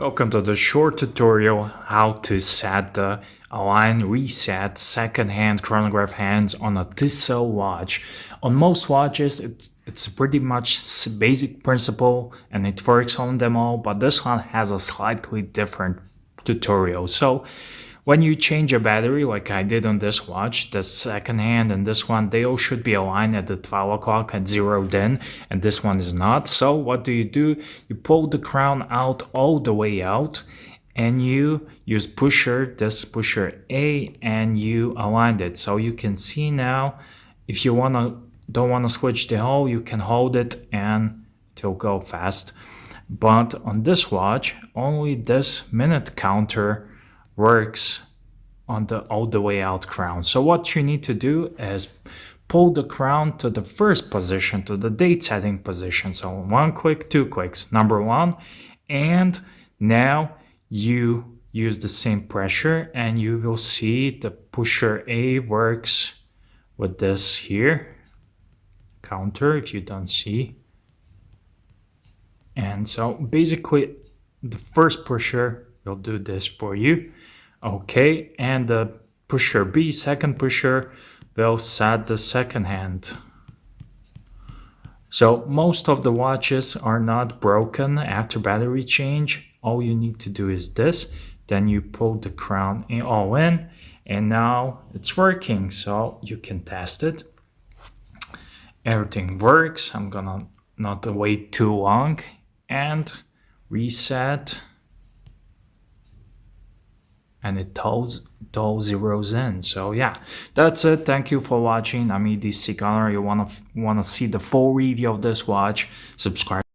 Welcome to the short tutorial how to set the align reset second hand chronograph hands on a TISSOT watch. On most watches it's pretty much basic principle and it works on them all, but this one has a slightly different tutorial. So when you change a battery like I did on this watch, the second hand and this one, they all should be aligned at the 12 o'clock at zeroed in, and this one is not. So what do? You pull the crown out all the way out and you use this pusher A, and you aligned it. So you can see now, if you don't want to switch the hole, you can hold it and it'll go fast. But on this watch, only this minute counter works on the all the way out crown. So what you need to do is pull the crown to the first position, to the date setting position. So 1 click, 2 clicks, number 1, and now you use the same pressure and you will see the pusher A works with this here counter, if you don't see. And so basically the first pusher will do this for you. Okay, and the pusher B, second pusher, will set the second hand. So most of the watches are not broken after battery change. All you need to do is this. Then you pull the crown all in, and now it's working. So you can test it. Everything works. I'm gonna not wait too long and reset. And it all zeroes in. So yeah, that's it. Thank you for watching. I'm edcgunner. You wanna see the full review of this watch, subscribe.